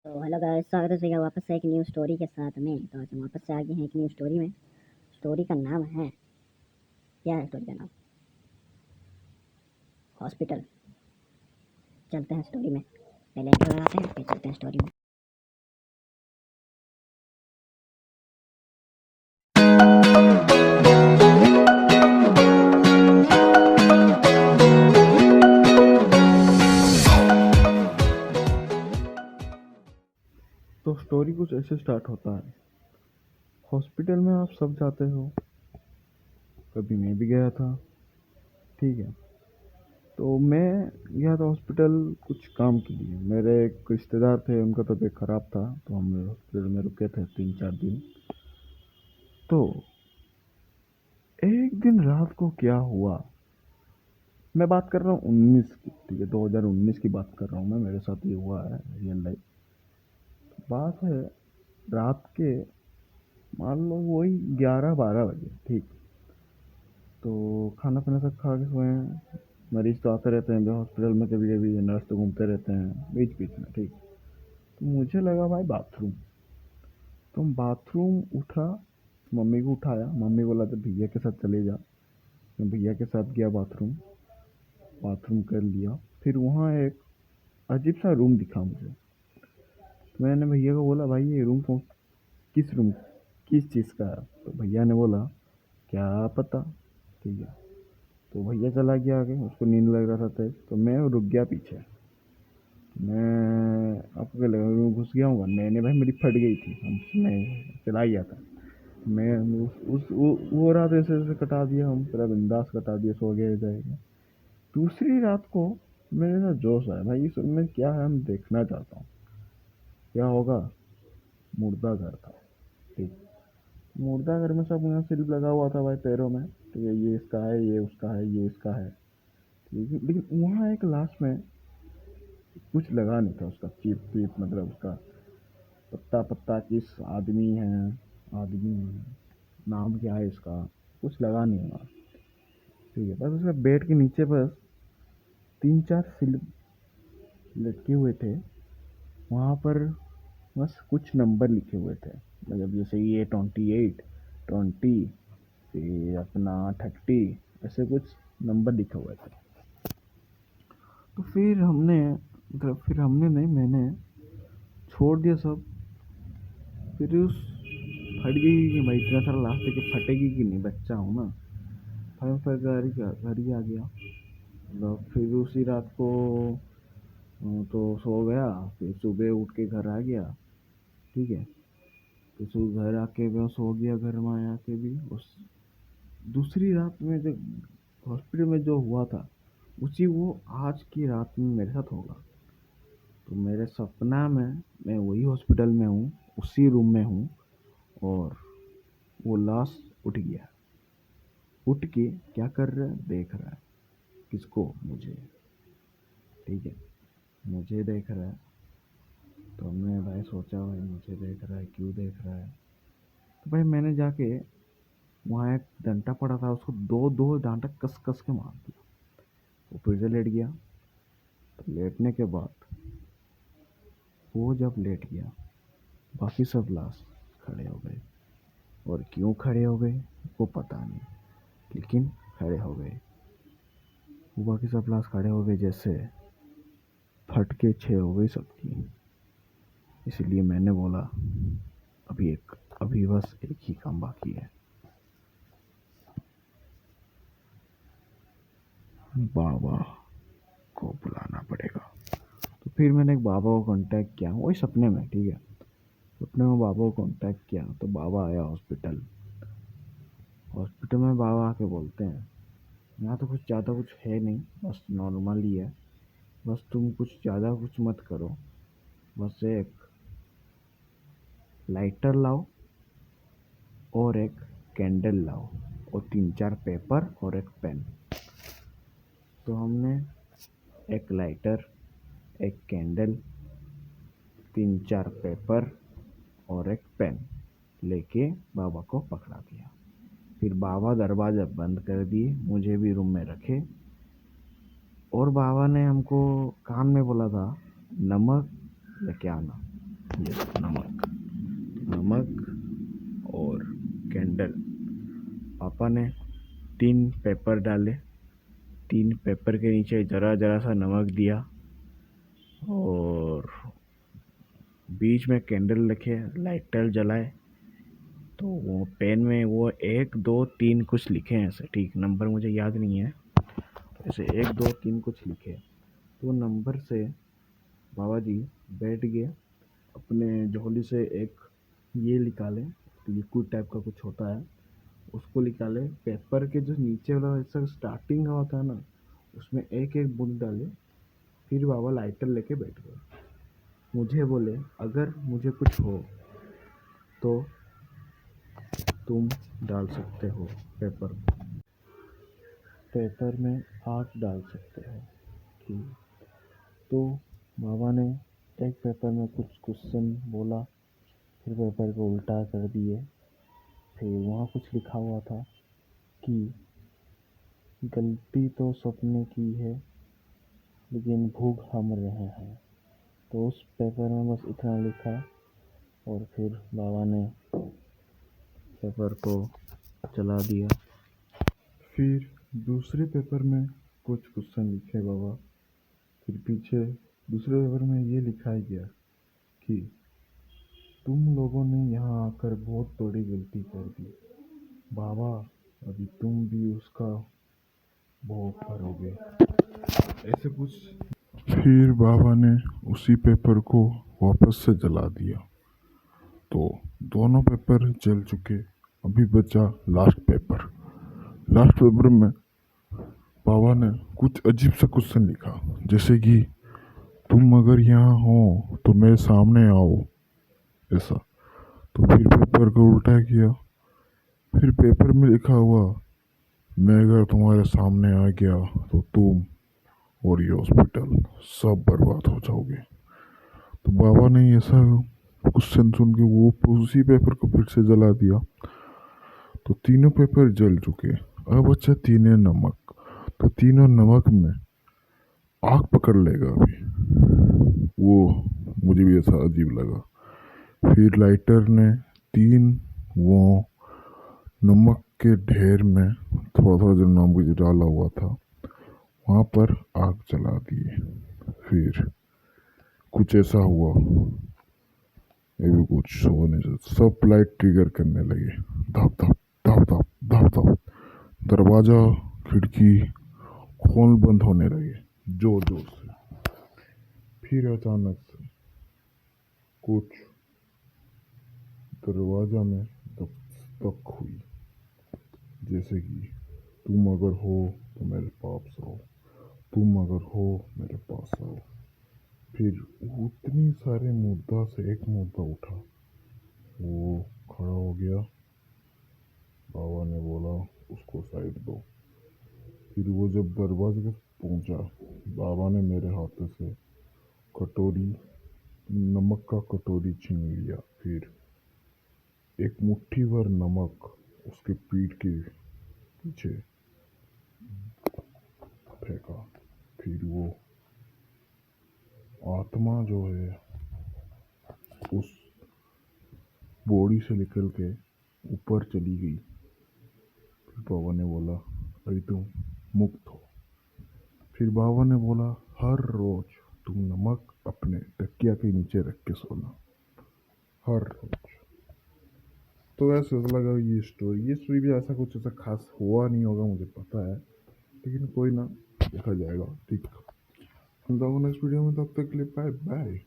तो hello guys, स्वागत है सभी वापस से एक न्यू स्टोरी के साथ में। तो आज हम वापस से आ गए हैं एक न्यू स्टोरी में। स्टोरी का नाम है, क्या है स्टोरी का नाम? हॉस्पिटल। चलते हैं स्टोरी में, पहले इंट्रो लगाते हैं फिर चलते हैं स्टोरी में। तो स्टोरी कुछ ऐसे स्टार्ट होता है। हॉस्पिटल में आप सब जाते हो, कभी मैं भी गया था। ठीक है, तो मैं गया था हॉस्पिटल कुछ काम के लिए। मेरे एक रिश्तेदार थे, उनका तबीयत खराब था, तो हम हॉस्पिटल में रुके थे 3-4 दिन। तो एक दिन रात को क्या हुआ, मैं बात कर रहा हूँ 19 की, ठीक है, 2019 की बात कर रहा हूँ मैं। मेरे साथ ये हुआ है रियल लाइफ बात है। रात के मान लो वही 11-12 बजे, ठीक। तो खाना पीना सब खा के सोए हैं। मरीज तो आते रहते हैं हॉस्पिटल में, कभी कभी नर्स तो घूमते रहते हैं बीच बीच में, ठीक। तो मुझे लगा भाई बाथरूम, तो बाथरूम उठा, मम्मी को उठाया। मम्मी बोला तो भैया के साथ चले जा। मैं भैया के साथ गया बाथरूम, बाथरूम कर लिया। फिर वहाँ एक अजीब सा रूम दिखा मुझे। तो मैंने भैया को बोला, भाई ये रूम कौन, किस रूम, किस चीज़ का है? तो भैया ने बोला, क्या पता। ठीक है, तो भैया चला गया आगे, उसको नींद लग रहा था तेज, तो मैं रुक गया पीछे। मैं आपको क्या लगा मैं घुस गया हूँ? मैंने भाई मेरी फट गई थी, मैं चला गया था। मैं वो रात ऐसे ऐसे कटा दिया, हम पूरा बिंदास कटा दिया, सो गए जाएगा। दूसरी रात को मेरे ना जोश आया, भाई इस में क्या है, हम देखना चाहता हूँ क्या होगा। मुर्दा घर था, ठीक। मुर्दा घर में सब यहाँ सिल्प लगा हुआ था भाई पैरों में, ठीक है, ये इसका है, ये उसका है, ये इसका है, ठीक है। लेकिन वहाँ एक लास्ट में कुछ लगा नहीं था उसका, चीप चीप, मतलब उसका पत्ता पत्ता किस आदमी है, आदमी है, नाम क्या है इसका, कुछ लगा नहीं हुआ। ठीक है, बस उसका बेड के नीचे बस 3-4 सिल लटके हुए थे। वहाँ पर बस कुछ नंबर लिखे हुए थे, मतलब जैसे ये 28, 20, फिर अपना 30, ऐसे कुछ नंबर लिखे हुए थे। तो फिर हमने, मतलब फिर हमने नहीं, मैंने छोड़ दिया सब। फिर उस फट गई कि भाई इतना सारा लास्ट के फटेगी कि नहीं, बच्चा हूँ ना। फिर घर ही आ गया, मतलब फिर उसी रात को तो सो गया। फिर सुबह उठ के घर आ गया, ठीक है। तो सुबह घर आके मैं सो गया, घर में आया के भी उस दूसरी रात में जो हॉस्पिटल में जो हुआ था, उसी वो आज की रात में मेरे साथ होगा। तो मेरे सपना में मैं वही हॉस्पिटल में हूँ, उसी रूम में हूँ, और वो लाश उठ गया। उठ के क्या कर रहा है, देख रहा है। किसको? मुझे, ठीक है, मुझे देख रहा है। तो मैं भाई सोचा, भाई मुझे देख रहा है, क्यों देख रहा है? तो भाई मैंने जाके, वहाँ एक डंडा पड़ा था, उसको दो दो डांटा कस कस के मार दिया। वो फिर से लेट गया। तो लेटने के बाद वो जब लेट गया, बाकी सब लाश खड़े हो गए। और क्यों खड़े हो गए वो पता नहीं, लेकिन खड़े हो गए। वो बाकी सब लाश खड़े हो गए, जैसे फट के छः हो गई सबकी। इसलिए मैंने बोला, अभी बस एक ही काम बाकी है, बाबा को बुलाना पड़ेगा। तो फिर मैंने एक बाबा को कांटेक्ट किया, वही सपने में, ठीक है। सपने में बाबा को कांटेक्ट किया, तो बाबा आया हॉस्पिटल। हॉस्पिटल में बाबा आके बोलते हैं, यहाँ तो कुछ ज़्यादा कुछ है नहीं, बस नॉर्मल ही है। बस तुम कुछ ज़्यादा कुछ मत करो, बस एक लाइटर लाओ और एक कैंडल लाओ और 3-4 पेपर और एक पेन। तो हमने एक लाइटर, एक कैंडल, 3-4 पेपर और एक पेन लेके बाबा को पकड़ा दिया। फिर बाबा दरवाज़ा बंद कर दिए, मुझे भी रूम में रखे। और बाबा ने हमको कान में बोला था, नमक लेके आना। यस, नमक और कैंडल। पापा ने 3 पेपर डाले, 3 पेपर के नीचे ज़रा ज़रा सा नमक दिया और बीच में कैंडल रखे, लाइटर जलाए। तो वो पेन में वो 1 2 3 कुछ लिखे हैं ऐसे, ठीक नंबर मुझे याद नहीं है, ऐसे 1 2 3 कुछ लिखे। तो नंबर से बाबा जी बैठ गए, अपने झोली से एक ये निकाले, लिक्विड टाइप का कुछ होता है, उसको निकाले। पेपर के जो नीचे वाला ऐसा स्टार्टिंग का होता है ना, उसमें एक एक बूंद डाले। फिर बाबा लाइटर लेके बैठ गए। मुझे बोले अगर मुझे कुछ हो तो तुम डाल सकते हो पेपर में आग डाल सकते हो। ठीक, तो बाबा ने एक पेपर में कुछ क्वेश्चन बोला, फिर पेपर को उल्टा कर दिए। फिर वहाँ कुछ लिखा हुआ था कि गलती तो सबने की है लेकिन भूख हम रहे हैं। तो उस पेपर में बस इतना लिखा और फिर बाबा ने पेपर को जला दिया। फिर दूसरे पेपर में कुछ क्वेश्चन लिखे बाबा। फिर पीछे दूसरे पेपर में ये लिखा गया कि तुम लोगों ने यहाँ आकर बहुत बड़ी गलती कर दी बाबा, अभी तुम भी उसका भोग भरोगे, ऐसे कुछ। फिर बाबा ने उसी पेपर को वापस से जला दिया। तो दोनों पेपर जल चुके, अभी बचा लास्ट पेपर। लास्ट पेपर में बाबा ने कुछ अजीब सा क्वेश्चन लिखा, जैसे कि तुम अगर यहाँ हो तो मेरे सामने आओ, ऐसा। तो फिर पेपर को उल्टा किया। फिर पेपर में लिखा हुआ, मैं अगर तुम्हारे सामने आ गया तो तुम और ये हॉस्पिटल सब बर्बाद हो जाओगे। तो बाबा ने ऐसा क्वेश्चन सुन के वो उसी पेपर को फिर से जला दिया। तो तीनों पेपर जल चुके, अब बचा तीनों नमक। तो तीनों नमक में आग पकड़ लेगा अभी, वो मुझे भी ऐसा अजीब लगा। फिर लाइटर ने 3 वो नमक के ढेर में थोड़ा थोड़ा जो नमक डाला हुआ था वहाँ पर आग जला दिए। फिर कुछ ऐसा हुआ, ये भी कुछ हो नहीं सकता, सब लाइट ट्रिगर करने लगे, धप धप धप धप धप धप। दरवाज़ा खिड़की खोल बंद होने लगे जोर जोर से। फिर अचानक से कुछ दरवाजा में दस्तक हुई, जैसे कि तुम अगर हो तो मेरे पास आओ, तुम अगर हो मेरे पास आओ। फिर उतनी सारे मुर्दा से एक मुर्दा उठा, वो खड़ा हो गया। बाबा ने बोला उसको साइड दो। फिर वो जब दरवाजे के पहुंचा, बाबा ने मेरे हाथ से कटोरी, नमक का कटोरी छीन लिया। फिर एक मुट्ठी भर नमक उसके पीठ के पीछे फेंका। फिर वो आत्मा जो है उस बॉडी से निकल के ऊपर चली गई। फिर बाबा ने बोला अभी तुम मुक्त हो। फिर बाबा ने बोला हर रोज तुम नमक अपने तकिया के नीचे रख के सोना, हर रोज। तो ऐसा लगा ये स्टोरी भी ऐसा कुछ ऐसा खास हुआ नहीं होगा मुझे पता है, लेकिन कोई ना, देखा जाएगा। ठीक, हम लोगों नेक्स्ट वीडियो में, तब तक के लिए बाय बाय।